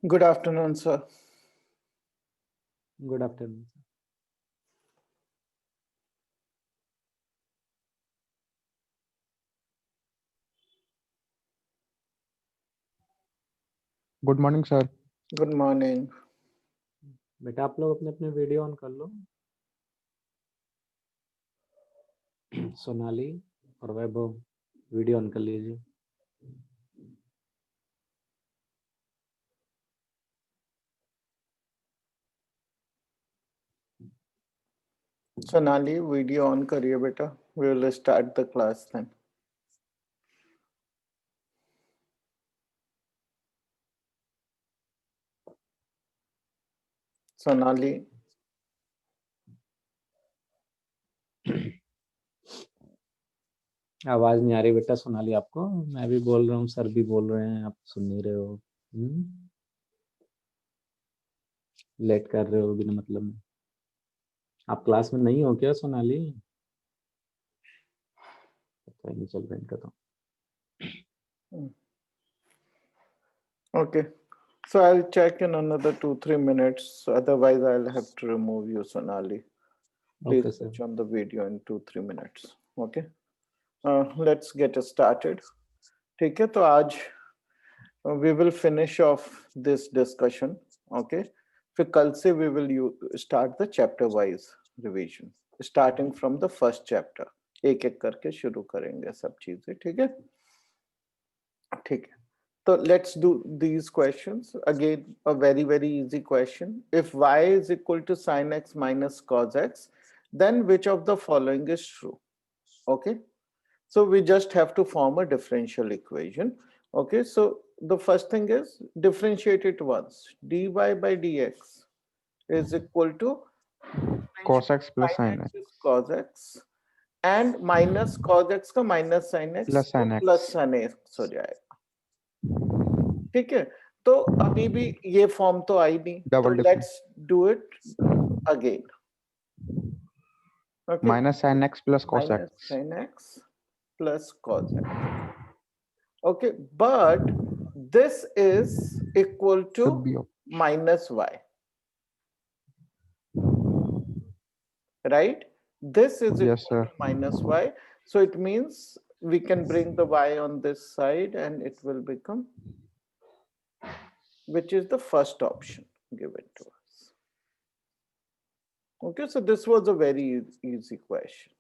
Good afternoon, sir. Good afternoon. Good morning sir. Good morning. बेटा आप लोग अपने अपने वीडियो ऑन कर लो। सोनाली और वैभव वीडियो ऑन कर लीजिए। Sonali, video on करिए बेटा. We will start the class then. Sonali. आवाज नहीं आ रही बेटा सोनाली आपको? मैं भी बोल रहा हूँ, सर भी बोल रहे हैं, आप सुन नहीं रहे हो। लेट कर रहे हो बिना मतलब में। आप क्लास में नहीं हो क्या सोनाली? पता नहीं चल रहा इनका तो। Okay. So I'll check in another 2-3 minutes. Otherwise, I'll have to remove you, Sonali. Please Okay, sir. switch on the video in 2-3 minutes. Okay. Let's get started. ठीक है, तो आज we will finish off this discussion. Okay. फिर कल से we will start the chapter wise revision, starting from the first chapter. एक एक करके शुरू करेंगे सब चीजें. ठीक है. ठीक है. So let's do these questions. Again, a very, very easy question. If y is equal to sin x minus cos x, then which of the following is true? Okay. So we just have to form a differential equation. Okay. So the first thing is differentiate it once. dy by dx is equal to cos x plus sin x is cos x and minus cos x का minus sin x plus sin x plus sin x हो जाएगा. ठीक है. तो अभी भी ये form तो आई नहीं, तो let's do it again. Okay. minus sin x plus cos x sin x plus cos x. Okay, but this is equal to should be minus y, right? This is yes equal sir. to minus y, so it means we can bring the y on this side and it will become, which is the first option given to us. Okay, so this was a very easy question.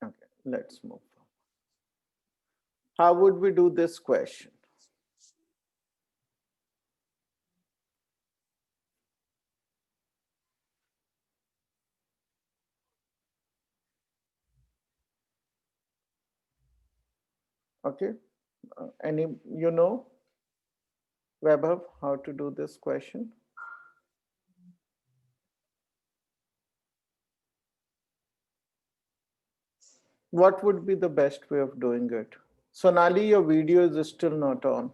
Okay, let's move on. How would we do this question? Okay, any, you know, Vaibhav, how to do this question? What would be the best way of doing it? Sonali, your video is still not on.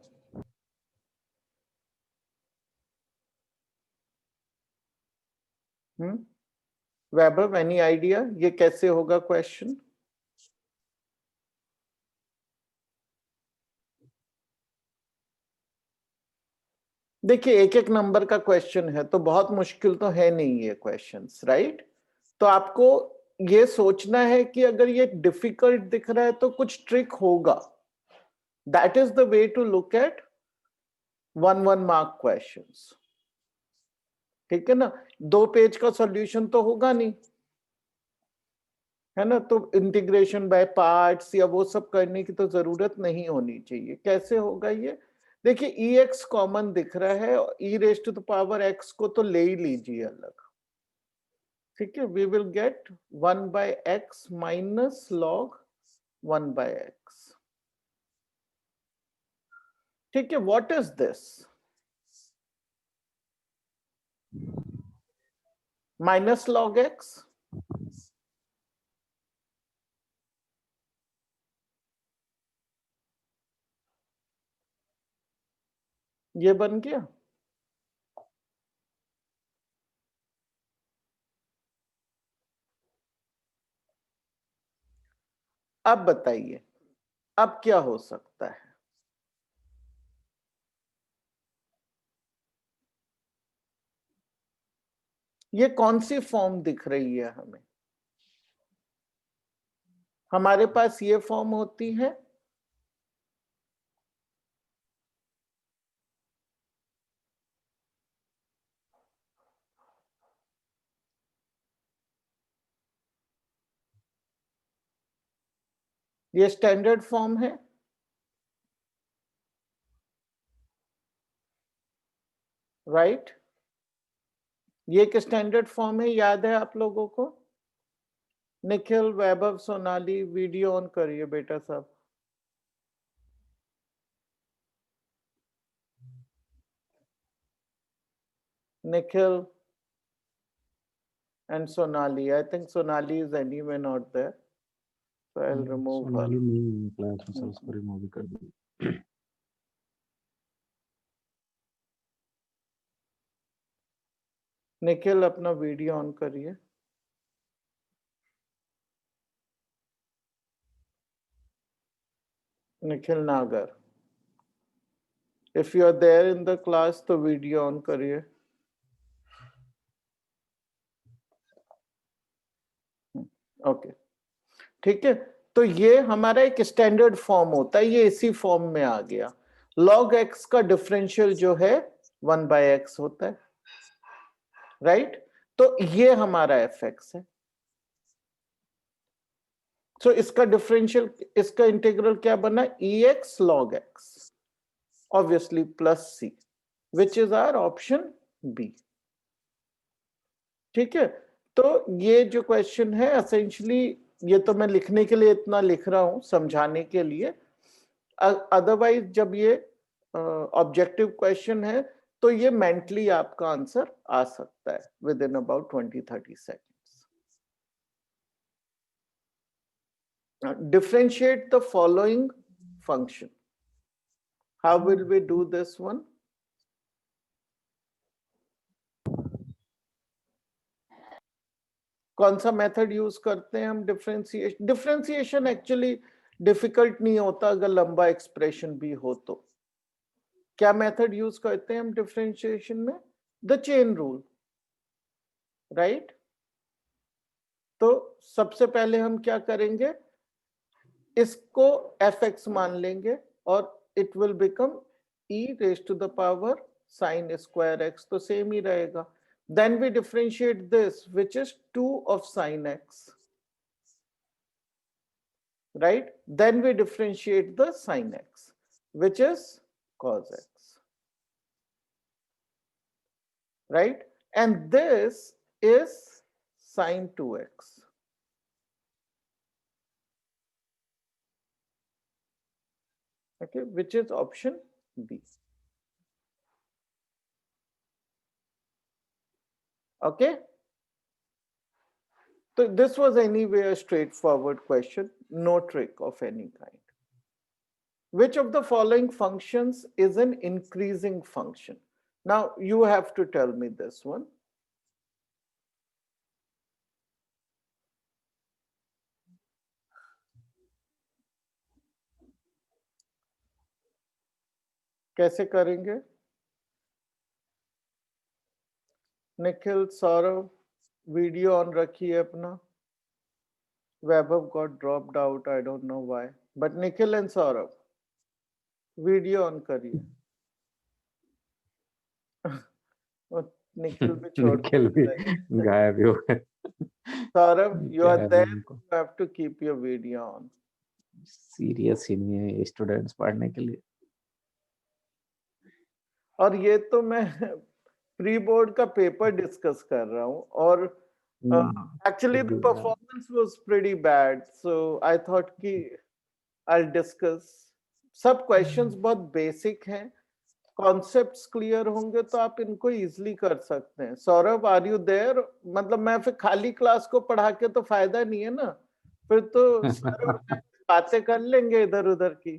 Vaibhav, any idea? ये कैसे होगा question? देखिए एक एक number का question है तो बहुत मुश्किल तो है नहीं ये क्वेश्चंस, राइट? तो आपको ये सोचना है कि अगर ये डिफिकल्ट दिख रहा है तो कुछ ट्रिक होगा. That is the way to look at 1 mark questions. ठीक है ना. 2 पेज का सॉल्यूशन तो होगा नहीं, है ना. तो इंटीग्रेशन बाय पार्ट्स या वो सब करने की तो जरूरत नहीं होनी चाहिए. कैसे होगा ये? देखिए ex कॉमन दिख रहा है, e raise to the power x को तो ले ही लीजिए अलग. ठीक है. We will get 1 by x minus log 1 by x. ठीक है. What is this? Minus log x. ये बन गया. अब बताइए अब क्या हो सकता है? ये कौन सी फॉर्म दिख रही है हमें? हमारे पास ये फॉर्म होती है, ये स्टैंडर्ड फॉर्म है, राइट? ये एक स्टैंडर्ड फॉर्म है, याद है आप लोगों को? निखिल, वैभव, सोनाली, वीडियो ऑन करिए बेटा साहब। Nikhil and Sonali. I think Sonali is anyway not there, so I'll remove her. Sonali नहीं क्लास में, सर उसको रिमूव भी कर दीजिए। निखिल अपना वीडियो ऑन करिए। निखिल नागर, if you are there in the class तो वीडियो ऑन करिए। ओके, ठीक है। तो ये हमारा एक स्टैंडर्ड फॉर्म होता है, ये इसी फॉर्म में आ गया। log x का डिफरेंशियल जो है 1/x होता है, राइट? तो ये हमारा fx है। सो इसका डिफरेंशियल, इसका इंटीग्रल क्या बना? ex log x, obviously plus c, which is our option B। ठीक है, तो ये जो क्वेश्चन है एसेंशियली, ये तो मैं लिखने के लिए इतना लिख रहा हूं, समझाने के लिए। अदरवाइज जब ये ऑब्जेक्टिव क्वेश्चन है तो ये मेंटली आपका आंसर आ सकता है with in about 20-30 seconds। Differentiate the following function. How will we do this one? कौन सा मेथड यूज करते हैं हम? डिफरेंशिएशन। डिफरेंशिएशन एक्चुअली डिफिकल्ट नहीं होता अगर लंबा एक्सप्रेशन भी हो तो। क्या मेथड यूज करते हैं हम डिफरेंशिएशन में? The chain rule, right? तो सबसे पहले हम क्या करेंगे, इसको fx मान लेंगे और it will become e raised to the power sin square x, तो सेम ही रहेगा। Then we differentiate this, which is 2 of sin x, right? Then we differentiate the sin x, which is cos x, right? And this is sin 2x. Okay, which is option B. Okay, so this was anyway a straightforward question, no trick of any kind. Which of the following functions is an increasing function? Now you have to tell me this one. कैसे करेंगे? Nikhil, Saurabh, video on रखिए अपना। वैभव got dropped out, I don't know why, but Nikhil and Saurabh video on करिए। निखिल भी छोड़ निखिल भी गायब हो गए। सौरभ, you are गायब there, उनको। you have to keep your video on. Serious ही नहीं है स्टूडेंट्स पढ़ने के लिए। और ये तो मैं प्री बोर्ड का पेपर डिस्कस कर रहा हूँ और actually the performance was pretty bad, so I thought कि I'll discuss। सब questions बहुत बेसिक हैं, कॉन्सेप्ट्स क्लियर होंगे तो आप इनको इजीली कर सकते हैं। Saurabh, are you there? मतलब मैं फिर खाली क्लास को पढ़ा के तो फायदा नहीं है ना, फिर तो सारे बातें कर लेंगे इधर उधर की,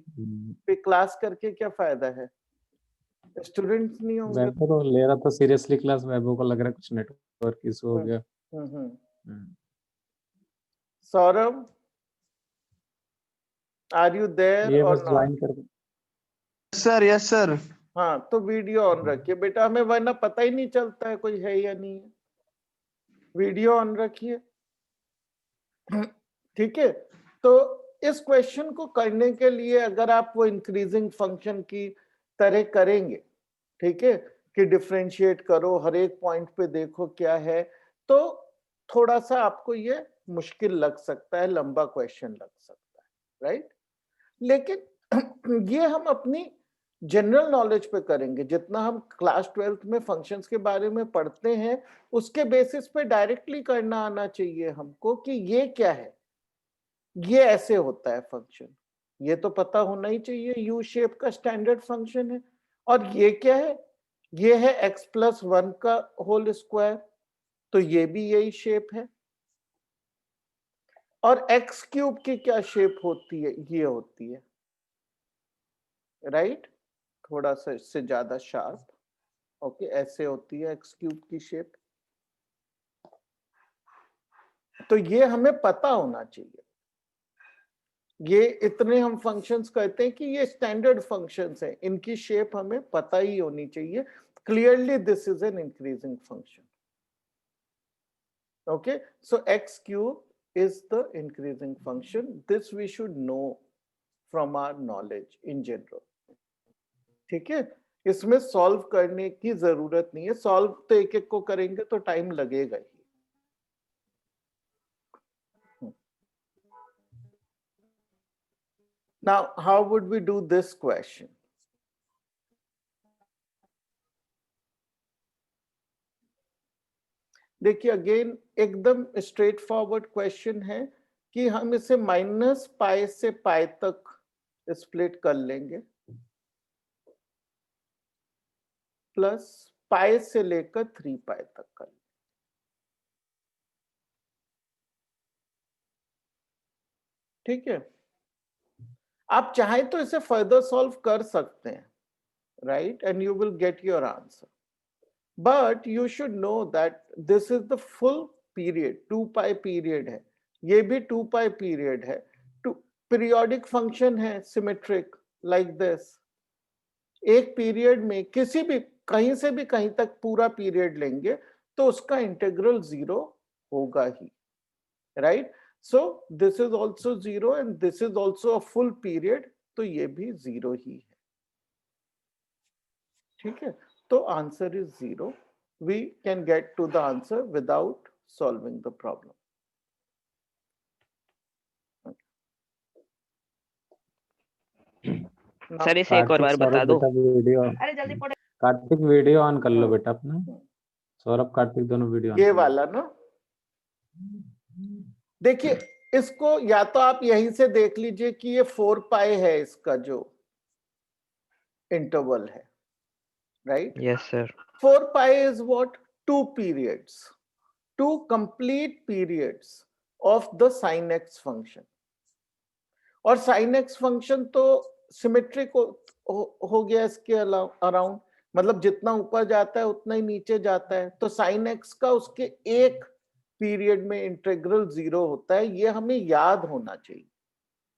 फिर क्लास करके क्या फायदा है, स्टूडेंट्स नहीं होंगे। वैभव तो ले रहा था सीरियसली क्लास, वैभव को लग रहा है कुछ नेटवर्क इशू हो गया। सौरभ, आर यू देयर ये और बस ज्वाइन कर। Sir yes sir. हाँ, तो वीडियो ऑन रखिए बेटा, हमें वरना पता ही नहीं चलता है कोई है या नहीं है। वीडियो ऑन रखिए। ठीक है, तो इस क्वेश्चन को करने के लिए अगर आप वो इंक्रीजिंग फंक्शन की तरह करेंगे, ठीक है, कि डिफरेंशिएट करो, हर एक पॉइंट पे देखो क्या है, तो थोड़ा सा आपको ये मुश्किल लग सकता है, लंबा क्वेश्चन लग सकता है, राइट। लेकिन ये हम अपनी जनरल नॉलेज पे करेंगे, जितना हम क्लास 12th में फंक्शंस के बारे में पढ़ते हैं उसके बेसिस पे डायरेक्टली करना आना चाहिए हमको कि ये क्या है, ये ऐसे होता है फंक्शन, ये तो पता होना ही चाहिए, यू शेप का स्टैंडर्ड फंक्शन है। और ये क्या है, ये है x+1 का होल स्क्वायर, तो ये भी यही शेप है। और x³ की क्या शेप होती है, ये होती है, राइट, थोड़ा सा इससे ज्यादा शार्प, ओके, ऐसे होती है x³ की शेप। तो ये हमें पता होना चाहिए, ये इतने हम फंक्शंस कहते हैं कि ये स्टैंडर्ड फंक्शंस हैं, इनकी शेप हमें पता ही होनी चाहिए। Clearly this is an increasing function, okay, so x³ is the increasing function. This we should know from our knowledge in general. ठीक है, इसमें सॉल्व करने की जरूरत नहीं है, सॉल्व तो एक एक को करेंगे तो टाइम लगेगा ही। Now, how would we do this question? देखिए अगेन एकदम स्ट्रेट फॉरवर्ड क्वेश्चन है कि हम इसे -π से π तक स्प्लिट कर लेंगे, प्लस π से लेकर 3π तक कर लेंगे। ठीक है, आप चाहें तो इसे फर्दर सॉल्व कर सकते हैं, right, and you will get your answer, but you should know that this is the full period, 2π period है, ये भी 2π पीरियड है, पीरियोडिक फंक्शन है, सिमेट्रिक लाइक दिस। एक पीरियड में किसी भी कहीं से भी कहीं तक पूरा पीरियड लेंगे तो उसका इंटीग्रल 0 होगा ही, right. So this is also 0 and this is also a full period, तो ये भी 0 ही है। ठीक है, तो answer is 0। We can get to the answer without solving the problem. Sir इसे एक और बार बता दो। वीडियो, अरे जल्दी पढ़े। कार्तिक वीडियो ऑन कर लो बेटा अपना, सौरभ कार्तिक दोनों वीडियो ये वाला ना, देखिए इसको या तो आप यहीं से देख लीजिए कि ये 4π है, इसका जो इंटरवल है, right. Yes sir. 4π is what? 2 periods, 2 complete periods of the sin x function. और sin x फंक्शन तो सिमेट्रिक हो गया इसके अराउंड, मतलब जितना ऊपर जाता है उतना ही नीचे जाता है, तो sin x का उसके एक पीरियड में इंटीग्रल 0 होता है, ये हमें याद होना चाहिए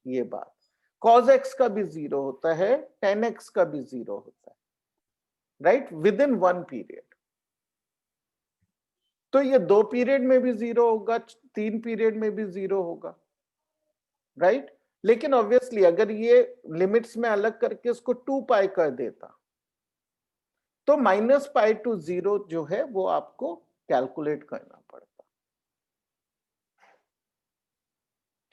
ये बात। cos x का भी 0 होता है, tan x का भी 0 होता है, राइट, विद इन 1 पीरियड। तो ये 2 पीरियड में भी 0 होगा, 3 पीरियड में भी 0 होगा, राइट। लेकिन ऑब्वियसली अगर ये लिमिट्स में अलग करके इसको 2π कर देता तो -π to 0 जो है वो आपको कैलकुलेट करना पड़ता,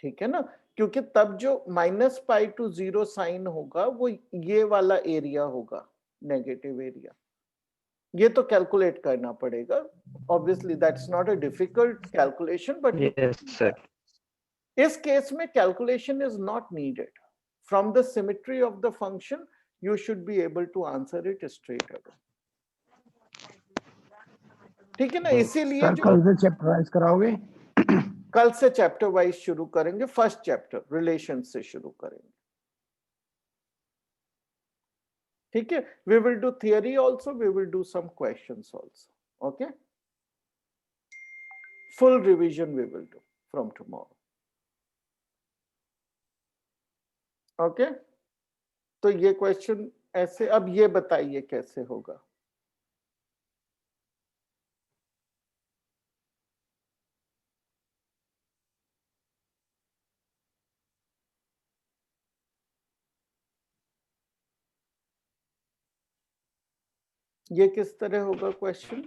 ठीक है ना, क्योंकि तब जो -π to 0 साइन होगा वो ये वाला एरिया होगा, नेगेटिव एरिया, ये तो कैलकुलेट करना पड़ेगा। Obviously that's not a difficult calculation, but yes sir. इस केस में calculation is not needed, from the symmetry of the function you should be able to answer it straight away, ठीक है ना। इसीलिए सर जो कल से चैप्टर वाइज कराओगे? कल से चैप्टर वाइज शुरू करेंगे, फर्स्ट चैप्टर रिलेशन से शुरू करेंगे, ठीक है। We will do theory also, we will do some questions also, okay. Full revision we will do from tomorrow, okay. तो ये क्वेश्चन ऐसे, अब ये बताइए कैसे होगा। ये किस तरह होगा question?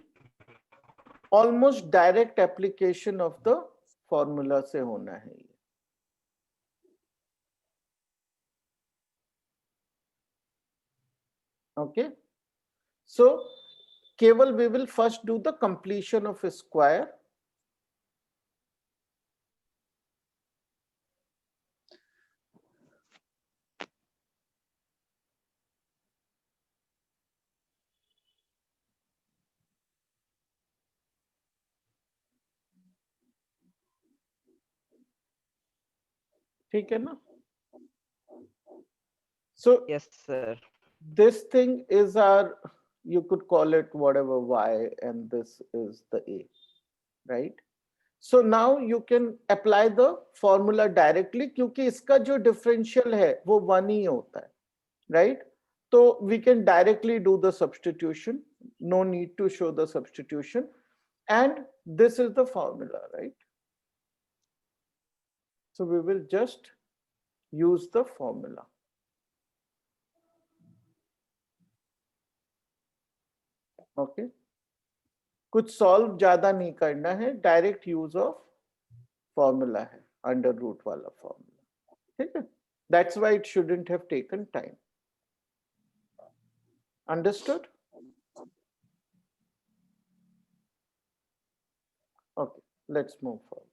Almost direct application of the formula से होना है ये। ओके, सो केवल we will first do the completion of square. ठीक है ना? So Yes, sir. this thing is our, you could call it whatever y, and this is the a, right? So now you can apply the formula directly, क्योंकि इसका जो differential है वो 1 ही होता है, right? So we can directly do the substitution, no need to show the substitution, and this is the formula, right? So we will just use the formula. Okay, कुछ solve ज्यादा नहीं करना है, डायरेक्ट यूज ऑफ फॉर्मूला है, under root वाला फॉर्मूला, ठीक है? That's why it shouldn't have taken time. Understood? Okay, let's move forward.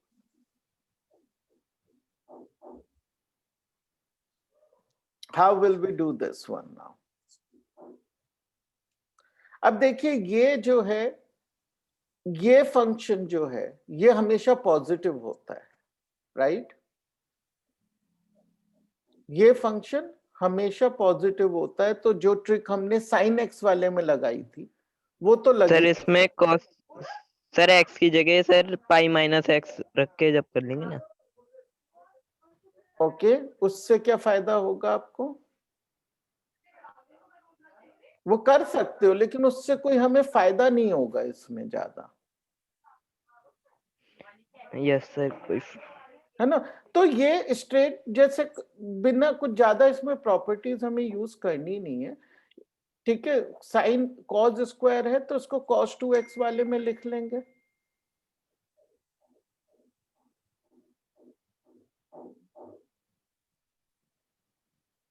How will we do this one now? अब देखिए, ये जो है, ये फंक्शन जो है ये हमेशा पॉजिटिव होता है, राइट? ये फंक्शन हमेशा पॉजिटिव होता है, तो जो ट्रिक हमने साइन एक्स वाले में लगाई थी वो तो लगी। सर इसमें कॉस, सर एक्स की जगह सर पाई माइनस एक्स रख के जब कर लेंगे ना। ओके, उससे क्या फायदा होगा आपको? वो कर सकते हो, लेकिन उससे कोई हमें फायदा नहीं होगा इसमें ज्यादा, यस सर, कोई है ना? तो ये स्ट्रेट जैसे बिना कुछ ज्यादा इसमें प्रॉपर्टीज हमें यूज करनी नहीं है, ठीक है? साइन कॉस स्क्वायर है तो उसको cos 2x वाले में लिख लेंगे,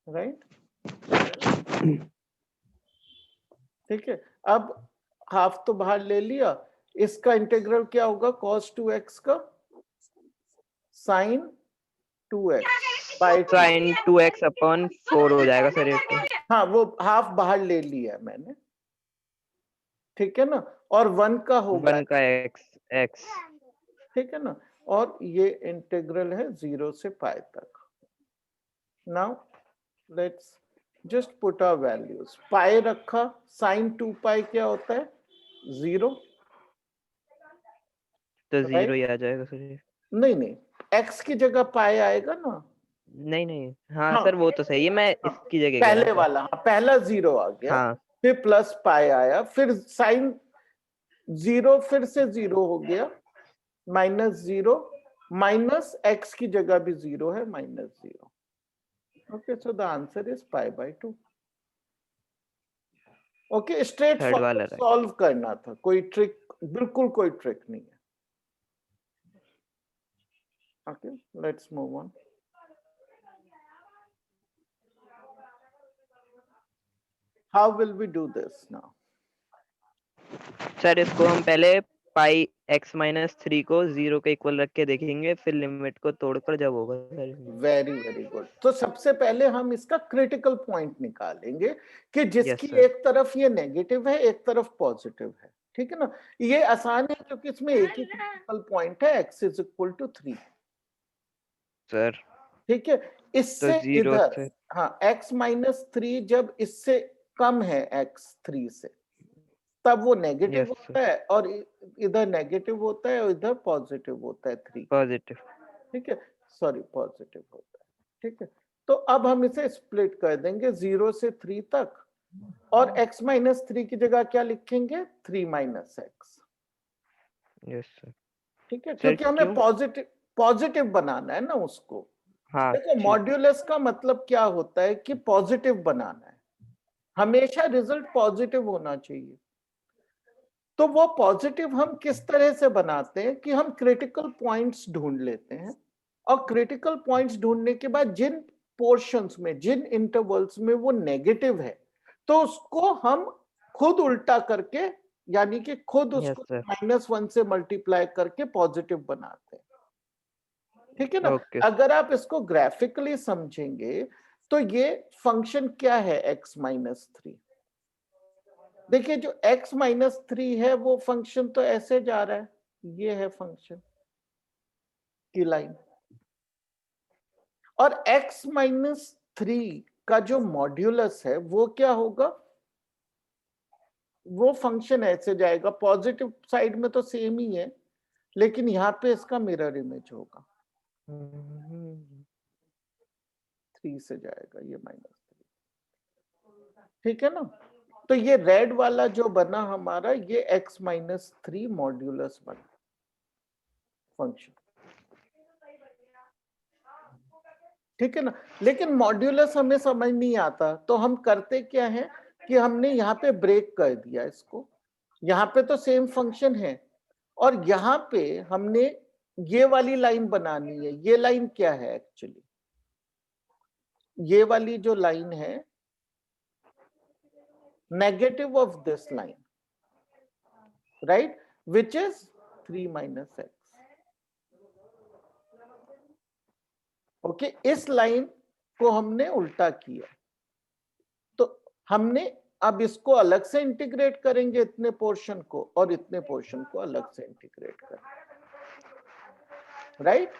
राइट? ठीक है, अब हाफ तो बाहर ले लिया, इसका इंटीग्रल क्या होगा? cos 2x का sin 2x by sine 2x upon 4 हो जाएगा सर ये तो। हाँ, वो हाफ बाहर ले लिया है मैंने, ठीक है ना? और 1 का होगा 1 का x, ठीक है ना? और ये इंटीग्रल है 0 से पाई तक। Now let's just put our values. Pi रखा, sin 2 पाई क्या होता है? 0, तो 0 Right? ही आ जाएगा सर ये। नहीं, x की जगह पाई आएगा ना? नहीं, हाँ हाँ, सर वो तो सही है, मैं इसकी जगह कह पहले रहा था। वाला, हाँ, पहला 0 आ गया, हाँ फिर प्लस पाई आया, फिर साइन 0 फिर से 0 हो गया, -0, माइनस x की जगह भी 0 है, -0। Okay, so the answer is π/2। Okay, straight third वाला फॉरवर्ड सॉल्व करना था, कोई ट्रिक, बिल्कुल कोई ट्रिक नहीं है। Okay, let's move on. How will we do this now? Sir इसको हम पहले पाई x-3 को 0 के इक्वल रख के देखेंगे, फिर लिमिट को तोड़कर जब होगा सर। Very good. तो सबसे पहले हम इसका क्रिटिकल पॉइंट निकालेंगे कि जिसकी sir. एक तरफ ये नेगेटिव है, एक तरफ पॉजिटिव है, ठीक है ना? ये आसान है क्योंकि इसमें एक ही क्रिटिकल पॉइंट है, x = 3, सर ठीक है? इससे तो 0 इधर से हाँ, x-3 जब इससे कम है x 3 से, तब वो नेगेटिव Yes, होता है, और इधर नेगेटिव होता है और इधर पॉजिटिव होता है 3, पॉजिटिव। ठीक है? सॉरी, पॉजिटिव होता है, ठीक है? तो अब हम इसे स्प्लिट कर देंगे 0 से 3 तक, और x-3 की जगह क्या लिखेंगे? 3 - x, यस सर। ठीक है? सर, क्योंकि हमें क्यों? पॉजिटिव बनाना है ना उसको। हाँ देखो, ठीक। मॉड्यूलस का मतलब क्या होता है कि पॉजिटिव बनाना है, हमेशा रिजल्ट पॉजिटिव होना चाहिए। तो वो पॉजिटिव हम किस तरह से बनाते हैं कि हम क्रिटिकल पॉइंट्स ढूंढ लेते हैं, और क्रिटिकल पॉइंट्स ढूंढने के बाद जिन पोर्शंस में, जिन इंटरवल्स में वो नेगेटिव है, तो उसको हम खुद उल्टा करके, यानी कि खुद यस उसको सर। -1 से मल्टीप्लाई करके पॉजिटिव बनाते हैं। ठीक है ना? ओके। अगर आप इसको ग्राफिकली समझेंगे तो ये फंक्शन क्या है x-3। देखिए जो x-3 है वो फंक्शन तो ऐसे जा रहा है, ये है फंक्शन की लाइन, और x-3 का जो मॉड्यूलस है वो क्या होगा, वो फंक्शन ऐसे जाएगा, पॉजिटिव साइड में तो सेम ही है, लेकिन यहाँ पे इसका मिरर इमेज होगा, 3 से जाएगा ये -3। ठीक है ना? तो ये रेड वाला जो बना हमारा, ये x-3 मॉड्यूलस बना फंक्शन। ठीक है ना? लेकिन मॉड्यूलस हमें समझ नहीं आता, तो हम करते क्या है कि हमने यहाँ पे ब्रेक कर दिया इसको, यहाँ पे तो सेम फंक्शन है, और यहाँ पे हमने ये वाली लाइन बनानी है। ये लाइन क्या है एक्चुअली, ये वाली जो लाइन है negative of this line, right, which is 3 - x। Okay, इस लाइन को हमने उल्टा किया, तो हमने अब इसको अलग से इंटीग्रेट करेंगे, इतने पोर्शन को, और इतने पोर्शन को अलग से इंटीग्रेट करेंगे, राइट।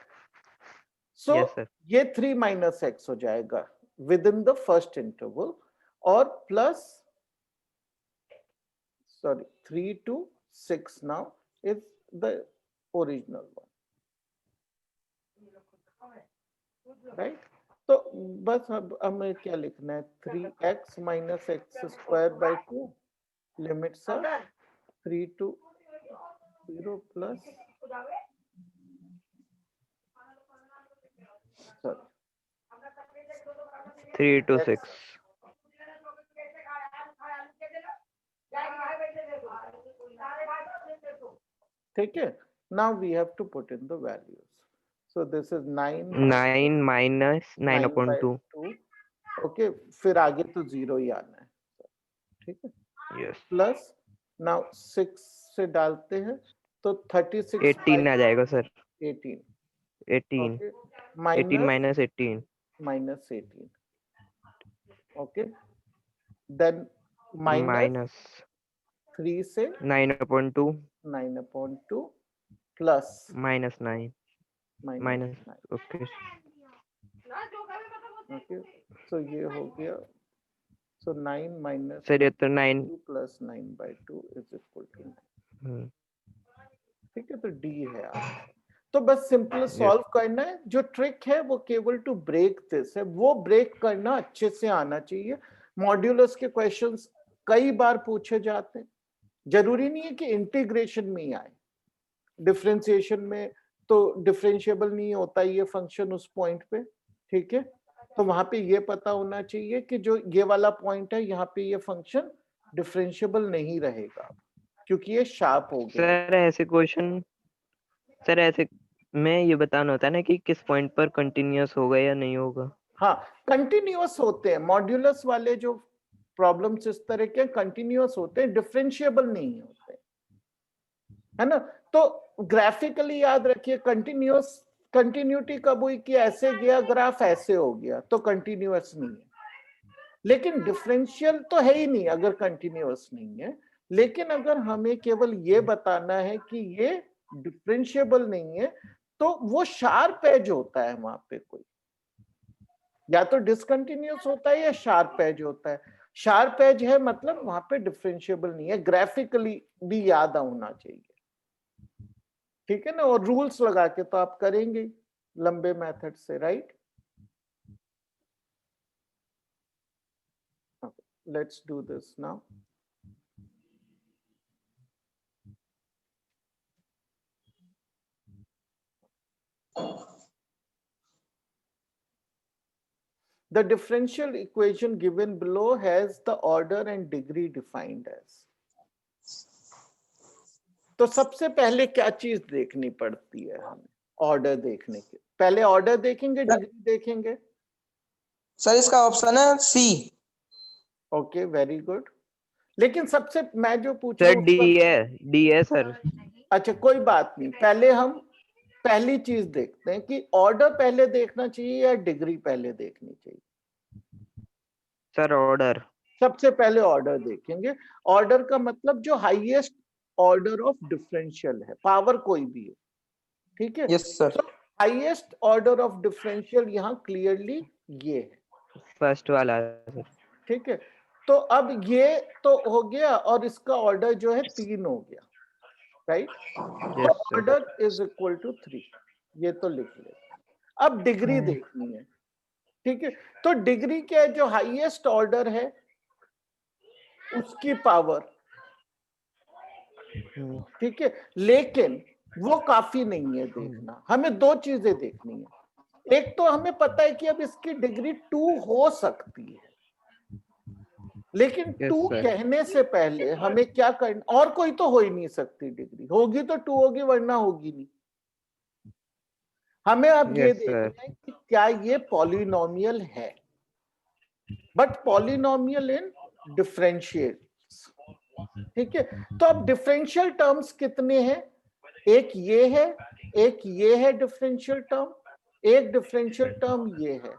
So yes sir. ये 3 - x हो जाएगा with in the first interval, और plus, sorry, 3 to 6 now is the original one, right? तो बस अब हमें क्या लिखना है, 3x - x² / 2 limits are 3 to 0 plus, sorry, 3 to x, 6. ठीक है। now we have to put in the values, so this is 9 9 minus 9 upon 2. 2, okay, फिर आगे तो 0 ही आना है, ठीक है, Yes. प्लस नाउ 6 से डालते हैं तो 36 18 आ जाएगा sir. 18, 18. Okay, 18 minus minus 18. -18, okay, then minus Minus 3 से 9 upon 2. 9/2 plus Minus 9. -9, Minus. Okay. Okay, so ये हो गया, सो 9 - सर ये तो 9. 2 + 9/2 इज इक्वल टू 9। हम्म, ठीक है, तो डी है आंसर। तो बस सिंपल सॉल्व करना है, जो ट्रिक है वो केवल टू ब्रेक दिस है, वो ब्रेक करना अच्छे से आना चाहिए। मॉड्यूलस के क्वेश्चंस कई बार पूछे जाते हैं, जरूरी नहीं है कि इंटीग्रेशन में ही आए, डिफरेंशिएशन में तो डिफरेंशिएबल नहीं होता ये फंक्शन उस पॉइंट पे, ठीक है, तो वहां पे ये पता होना चाहिए कि जो ये वाला पॉइंट है यहाँ पे ये फंक्शन डिफरेंशिएबल नहीं रहेगा, क्योंकि ये शार्प हो गया है। सर ऐसे क्वेश्चन, सर ऐसे में ये बताना होता है ना कि किस पॉइंट पर कंटिन्यूअस होगा या नहीं होगा। हाँ, कंटिन्यूअस होते हैं मॉड्यूलस वाले जो प्रॉब्लम्स, इस तरह के कंटिन्यूअस होते हैं, डिफरेंशिएबल नहीं होते, है ना। तो ग्राफिकली याद रखिए, कंटिन्यूअस, कंटिन्यूटी कब हुई कि ऐसे गया ग्राफ ऐसे हो गया, तो कंटिन्यूअस नहीं है। लेकिन डिफरेंशियल तो है ही नहीं अगर कंटिन्यूअस नहीं है, लेकिन अगर हमें केवल ये बताना है कि ये डिफरेंशिएबल नहीं है, तो वो शार्प एज होता है वहां पे, कोई या तो डिसकंटिन्यूअस होता है या शार्प एज होता है। शार्प एज है मतलब वहां पे डिफरेंशिएबल नहीं है, ग्राफिकली भी याद होना चाहिए, ठीक है ना। और रूल्स लगा के तो आप करेंगे लंबे मेथड से, right. Let's do this now. The differential equation given below has the order and degree defined as. तो सबसे पहले क्या चीज देखनी पड़ती है हमें ऑर्डर देखने के पहले? ऑर्डर देखेंगे, डिग्री देखेंगे? सर इसका ऑप्शन है सी। Okay, very good. लेकिन सबसे मैं जो पूछ रहा सर हूँ डी है सर। अच्छा कोई बात नहीं, पहले हम पहली चीज देखते हैं कि ऑर्डर पहले देखना चाहिए या डिग्री पहले देखनी चाहिए। Sir order. सबसे पहले ऑर्डर देखेंगे। ऑर्डर का मतलब जो हाईएस्ट ऑर्डर ऑफ डिफरेंशियल है, पावर कोई भी है, ठीक है? Yes sir. Highest order of differential यहाँ क्लियरली ये है, फर्स्ट वाला सर। ठीक है? तो अब ये तो हो गया और इसका ऑर्डर जो है 3 हो गया, राइट? तो ऑर्डर इज इक्वल टू 3, ये तो लिख ले। अब डिग्री देखनी है, ठीक है? तो डिग्री क्या है? जो हाईएस्ट ऑर्डर है उसकी पावर, ठीक है? लेकिन वो काफी नहीं है देखना, हमें 2 चीजें देखनी है। एक तो हमें पता है कि अब इसकी डिग्री 2 हो सकती है, लेकिन 2 कहने से पहले हमें क्या करना? और कोई तो हो ही नहीं सकती डिग्री, होगी तो 2 होगी वरना होगी नहीं। हमें अब ये देखना है कि क्या ये पॉलिनोमियल है, बट पॉलिनोमियल इन डिफरेंशियल, ठीक है? तो अब डिफरेंशियल टर्म्स कितने हैं? एक ये है, एक ये है डिफरेंशियल टर्म, एक डिफरेंशियल टर्म ये है।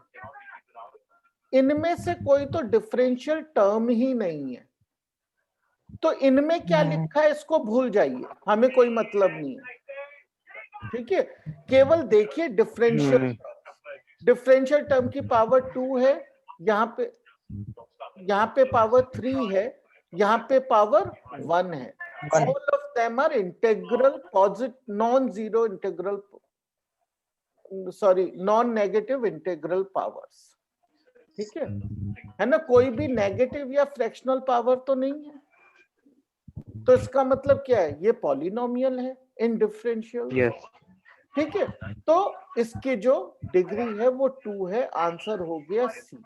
इनमें से कोई तो डिफरेंशियल टर्म ही नहीं है, तो इनमें क्या लिखा है इसको भूल जाइए, हमें कोई मतलब नहीं है, ठीक है? केवल देखिए डिफरेंशियल टर्म की पावर 2 है, यहाँ पे पावर 3 है, यहाँ पे पावर 1 है। All of them are integral positive non-zero integral, sorry, non-negative integral powers, ठीक है ना? कोई भी नेगेटिव या फ्रैक्शनल पावर तो नहीं है, तो इसका मतलब क्या है? ये पॉलिनोमियल है इन डिफरेंशियल, ठीक है? तो इसकी जो डिग्री है वो 2 है, आंसर हो गया सी,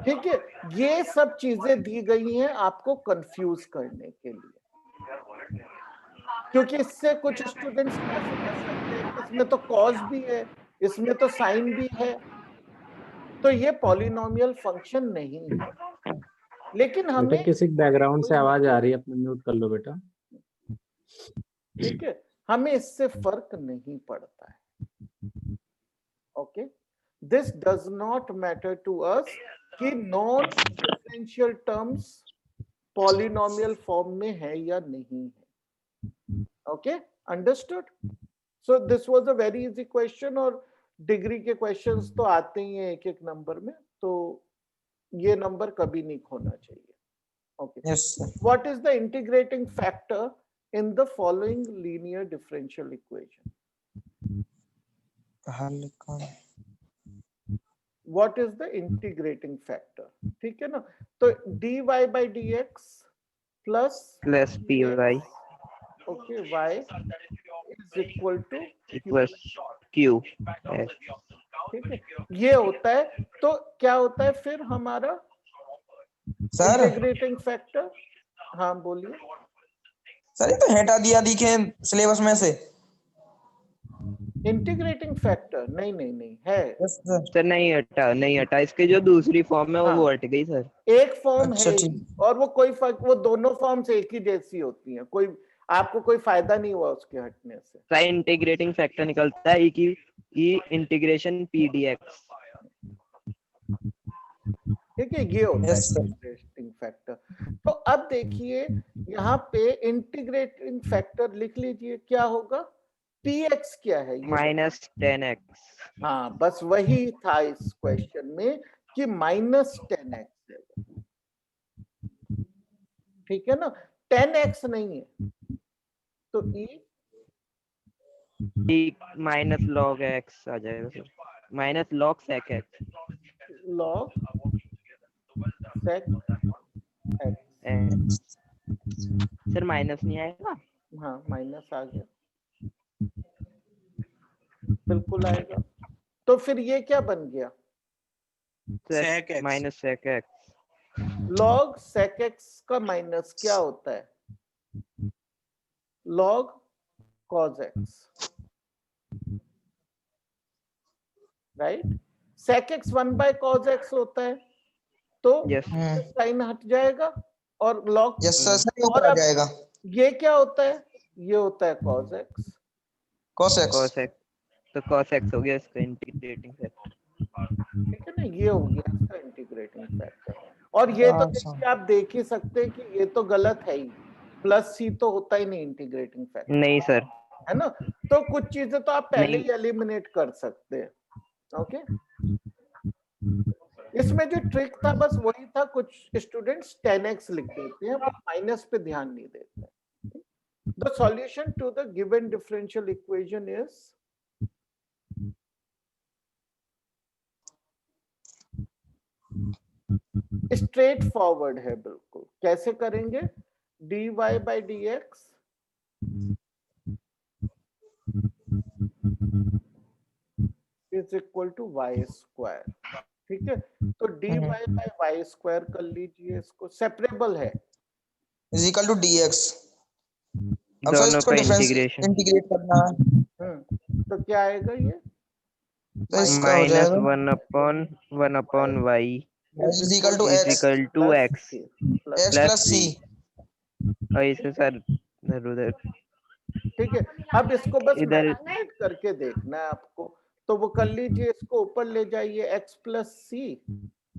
ठीक है? ये सब चीजें दी गई हैं आपको कंफ्यूज करने के लिए, क्योंकि इससे कुछ स्टूडेंट्स क्या समझ सकते हैं, इसमें तो कॉस भी है, इसमें तो साइन भी है, तो ये पॉलिनोमियल फंक्शन नहीं है। लेकिन हमें बेटा किसी बैकग्राउंड से आवाज आ रही है, अपना म्यूट कर लो बेटा, ठीक है? हमें इससे फर्क नहीं पड़ता है, okay? This does not matter to us कि non differential terms polynomial form में है या नहीं है, okay? Understood? So this was a very easy question, और डिग्री के क्वेश्चंस तो आते ही हैं एक एक नंबर में, तो ये नंबर कभी नहीं खोना चाहिए, okay? What is the integrating factor in the following linear differential equation? What is the integrating factor? ठीक है ना? तो dy by dx plus py, okay, y is equal to q, ठीक है? ये होता है, तो क्या होता है फिर हमारा इंटीग्रेटिंग फैक्टर? हाँ बोलिए सर। ये तो हटा दिया दिखे सिलेबस में से। इंटीग्रेटिंग फैक्टर नहीं है सर। नहीं हटा, इसके जो दूसरी फॉर्म है वो हट गई सर। एक फॉर्म है और वो कोई फर्क, वो दोनों फॉर्म्स एक ही जैसी होती हैं, कोई आपको कोई फायदा नहीं हुआ उसके हटने से। सर इंटीग्रेटिंग फैक्टर निकलता है ई इंटीग्रेशन पी डीएक्स, ठीक है? ये होता है इंटीग्रेटिंग फैक्टर। तो अब देखिए यहाँ पे इंटीग्रेटिंग फैक्टर लिख लीजिए, क्या होगा? px क्या है? -10x। हाँ, बस वही था इस क्वेश्चन में कि -10x है, ठीक है ना? 10x नहीं है, तो e -log x आ जाएगा sir, -log sec x, log sec x। Sir minus नहीं आएगा? हाँ माइनस आ गया, बिल्कुल आएगा। तो फिर ये क्या बन गया? sec x minus sec x। Log sec x का माइनस क्या होता है? Log cos x, right? sec x 1 by cos x होता है, तो यस साइन हट जाएगा और लॉग, यस सर सही और ऊपर आ अब जाएगा ये क्या होता है? ये होता है cos x, cos x cos x, तो cos x हो गया इसका इंटीग्रेटिंग फैक्टर। ठीक है ना? ये हो गया इसका इंटीग्रेटिंग फैक्टर। और ये तो देखिए आप देख ही सकते हैं कि ये तो गलत है ही, प्लस सी तो होता ही नहीं इंटीग्रेटिंग फैक्टर, नहीं सर, है ना? तो कुछ चीजें तो आप पहले नहीं। ही एलिमिनेट कर सकते हैं। ओके, इसमें जो ट्रिक था बस वही था, कुछ स्टूडेंट्स 10x लिख देते हैं, वो माइनस पे ध्यान नहीं देते। The solution to the given differential equation is straightforward है बिल्कुल। कैसे करेंगे? dy by dx is equal to y square, ठीक है? तो dy by y square कर लीजिए, इसको सेपरेबल है, is equal to dx अब सर दोनों इसको का डिफरेंस इंटीग्रेशन इंटीग्रेट करना है तो क्या आएगा ये? तो इसका हो माइनस जाएगा 1/1 y is equal to is x equal to plus x c, x plus plus c और इसे सर इधर उधर ठीक है? अब इसको बस इधर मैनिपुलेट करके देखना है आपको, तो वो कर लीजिए, इसको ऊपर ले जाइए, x plus c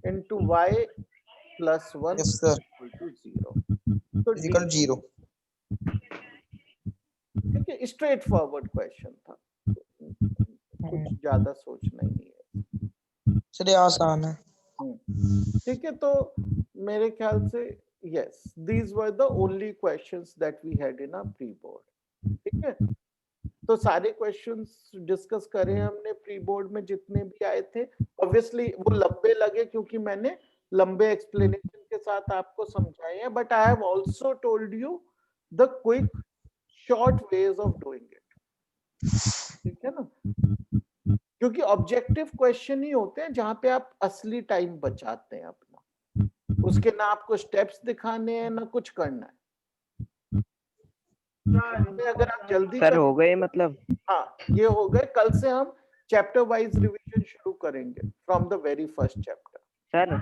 into y plus 1 yes sir equal to 0। तो is equal to 0 ठीक है, स्ट्रेट फॉरवर्ड क्वेश्चन था, कुछ ज्यादा सोचना ही नहीं है। चलिए आसान है ठीक है, तो मेरे ख्याल से yes, these were the only questions that we had in our pre board. ठीक है, तो सारे क्वेश्चंस डिस्कस करे हमने प्री बोर्ड में जितने भी आए थे। ऑब्वियसली वो लंबे लगे क्योंकि मैंने लंबे एक्सप्लेनेशन के साथ आपको समझाए हैं, but I have also told you the quick short ways of doing it. ठीक है ना, क्योंकि ऑब्जेक्टिव क्वेश्चन ही होते हैं जहां पे आप असली टाइम बचाते हैं अपना, उसके ना आपको स्टेप्स दिखाने हैं ना कुछ करना है। अगर आप जल्दी सर हो गए मतलब। हाँ, ये हो गए। कल से हम चैप्टर वाइज रिवीजन शुरू करेंगे from the very first chapter. Sir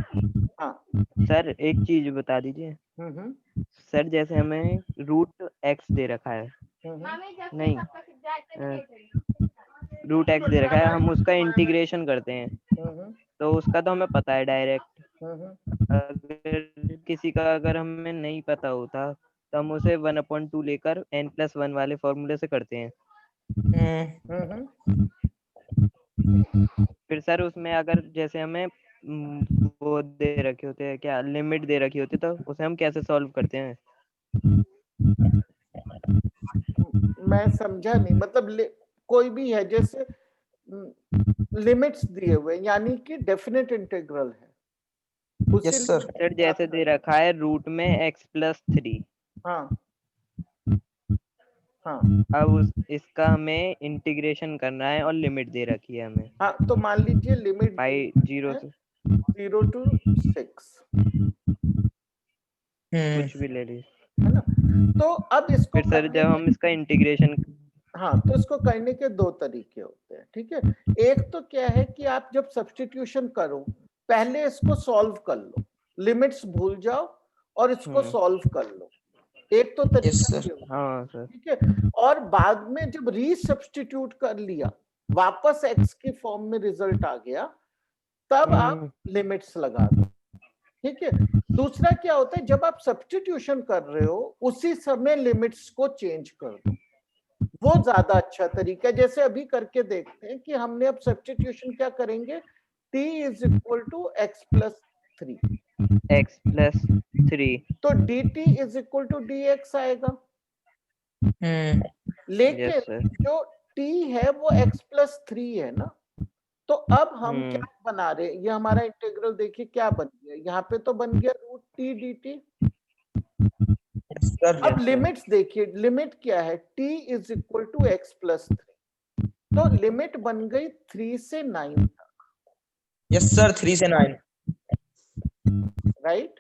हाँ सर एक चीज बता दीजिए सर, जैसे हमें रूट एक्स दे रखा है, नहीं रूट एक्स दे रखा है, हम उसका इंटीग्रेशन करते हैं तो उसका तो हमें पता है डायरेक्ट। अगर किसी का अगर हमें नहीं पता होता तो हम उसे 1/2 लेकर n+1 वाले फॉर्मूले से करते हैं। फिर सर उसमें अगर जैसे हमें वो दे रखे होते हैं, क्या लिमिट दे रखी होती, तो उसे हम कैसे सॉल्व करते हैं? मैं समझा नहीं, मतलब कोई भी है जैसे लिमिट्स दिए हुए यानी कि डेफिनेट इंटीग्रल है, yes sir सर जैसे दे रखा है रूट में x+3। हाँ हाँ अब इसका हमें इंटीग्रेशन करना है और लिमिट दे रखी है हमें। हाँ, तो मान लीजिए लिमिट बाई 0 से 0 to 6, कुछ भी ले लीजिए, है ना? तो अब इसको फिर सर जब हम इसका इंटीग्रेशन, हाँ, तो इसको करने के दो तरीके होते हैं। ठीक है, एक तो क्या है कि आप जब सब्स्टिट्यूशन करो पहले इसको सॉल्व कर लो, लिमिट्स भूल जाओ और इसको सॉल्व कर लो, एक तो तरीका ये होता है। हाँ सर, ठीक है, और बाद में जब रीसब्स्टिट्यूट कर लिया, वापस x के फॉर्म में रिजल्ट आ गया, तब आप लिमिट्स लगा दो। ठीक है, दूसरा क्या होता है, जब आप सब्स्टिट्यूशन कर रहे हो उसी समय लिमिट्स को चेंज कर दो, वो ज्यादा अच्छा तरीका है। जैसे अभी करके देखते हैं कि हमने अब सब्स्टिट्यूशन क्या करेंगे, t is equal to x+3, x+3, तो dt is equal to dx आएगा। लेकिन जो t है वो x+3 है ना, तो अब हम क्या बना रहे हैं, ये हमारा इंटीग्रल देखिए क्या बन गया, यहाँ पे तो बन गया √t dt। अब लिमिट्स देखिए, लिमिट क्या है, t is equal to x+3, तो लिमिट बन गई 3 से 9 तक। यस सर 3 से 9 राइट।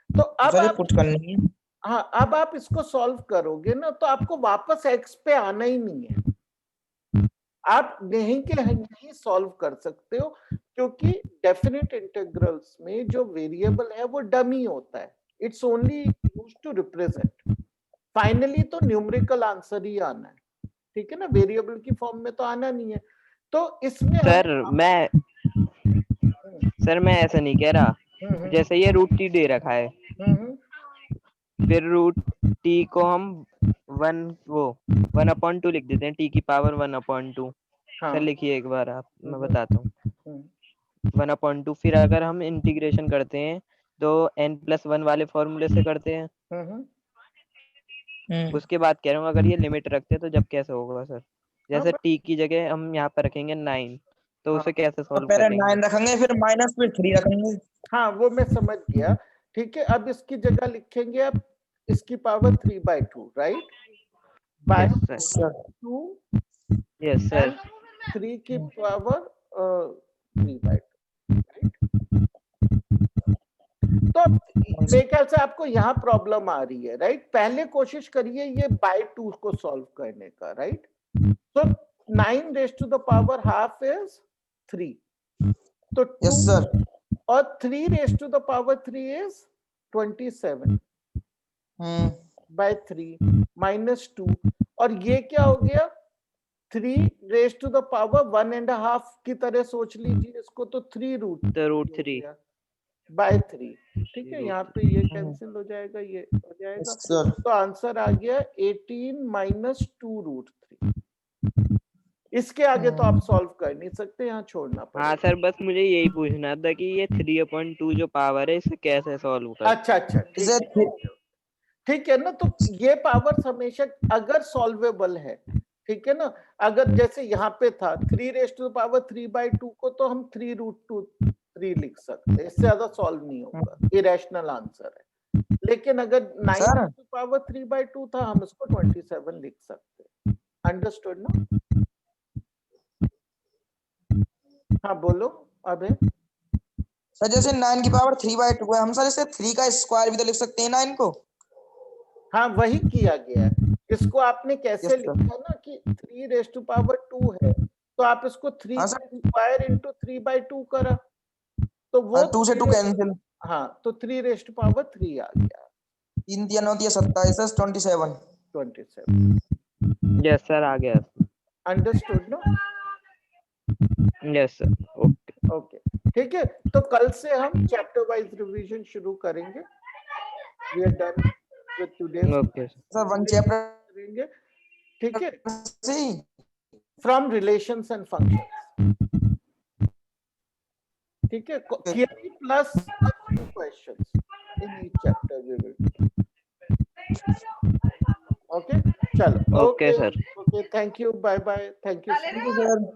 तो अब सर ये आप, पुट करनी है। हाँ अब आप इसको सॉल्व करोगे ना तो आपको वापस x पे आना ही नहीं है, आप यहीं के यहीं सॉल्व कर सकते हो, क्योंकि डेफिनेट इंटीग्रल्स में जो वेरिएबल है वो डमी होता है, it's only used to represent. Finally तो न्यूमेरिकल आंसर ही आना है, ठीक है ना, वेरिएबल की फॉर्म में तो आना नहीं है। तो इसमें सर मैं ऐसा नहीं कह रहा, जैसे ये रूट टी दे रखा है, फिर रूट टी को हम 1/2 लिख देते हैं, टी की पावर 1/2। हाँ। सर लिखिए एक बार आप, मैं बताता हूँ। 1/2, फिर अगर हम इंटीग्रेशन करते हैं तो n+1 वाले फॉर्मूले से करते हैं। उसके बाद कह रहा हूँ अगर ये लिमिट रखते हैं तो जब कैसे होगा सर, जैसे t की जगह हम यहाँ पर रखेंगे 9, तो उसे कैसे सॉल्व पहले करेंगे? 9 रखेंगे फिर माइनस फिर 3 रखेंगे। हाँ वो मैं समझ गया, ठीक है। अब इसकी जगह लिखेंगे आप इसकी power 3/2, right, by yes sir, 2 yes sir, 3 की पावर 3/2, राइट। तो मेरे ख्याल से आपको यहाँ प्रॉब्लम आ रही है, राइट। पहले कोशिश करिए ये बाय 2 को सॉल्व करने का, राइट। तो 9 raised to the power half is 3, तो 2 यस सर और 3 raised to the power 3 is 27 by 3 minus 2, और ये क्या हो गया 3 raised to the power 1.5 की तरह सोच लीजिए इसको, तो 3 रूट 3 by 3, ठीक है। यहाँ पे ये कैंसिल हो जाएगा, ये हो जाएगा, तो आंसर आ गया 18 minus 2 रूट 3। इसके आगे तो आप सॉल्व कर नहीं सकते, यहाँ छोड़ना पड़ेगा। हाँ सर, बस मुझे यही पूछना था कि ये 3/2 जो पावर है इसे कैसे सॉल्व कर? अच्छा, ठीक है ना। तो ये पावर्स हमेशा अगर सॉल्वेबल है, ठीक है ना, अगर जैसे यहाँ पे था 3 raised to the power 3/2 को तो हम 3√3 लिख सकते हैं, इससे ज्यादा सॉल्व नहीं होगा, इरेशनल आंसर है। लेकिन अगर 9 raised to the power 3/2 था, हम इसको 27 लिख सकते हैं। अंडरस्टूड ना? हाँ बोलो अबे। सर जैसे 9 की पावर 3/2 है, हम सर इसे 3 का स्क्वायर भी तो लिख सकते हैं 9 को। हाँ वही किया गया है। इसको आपने कैसे लिखा ना कि 3 raised to power 2 है, तो आप इसको 3 का स्क्वायर into 3/2 करा, तो वो 2 से 2 कैंसिल। हाँ, तो 3 raised to power 3 आ गया। 3 3 होती है 27, 27। यस सर, आ गया। अंडरस्टूड ना? यस सर, ओके ओके, ठीक है। तो कल से हम चैप्टर वाइज रिवीजन शुरू करेंगे। We are done with today's. Okay sir 1 chapter करेंगे, ठीक है, see from relations and functions, ठीक है, theory plus questions in each chapter we will. Okay चलो, okay sir, okay, thank you, bye bye, thank you sir.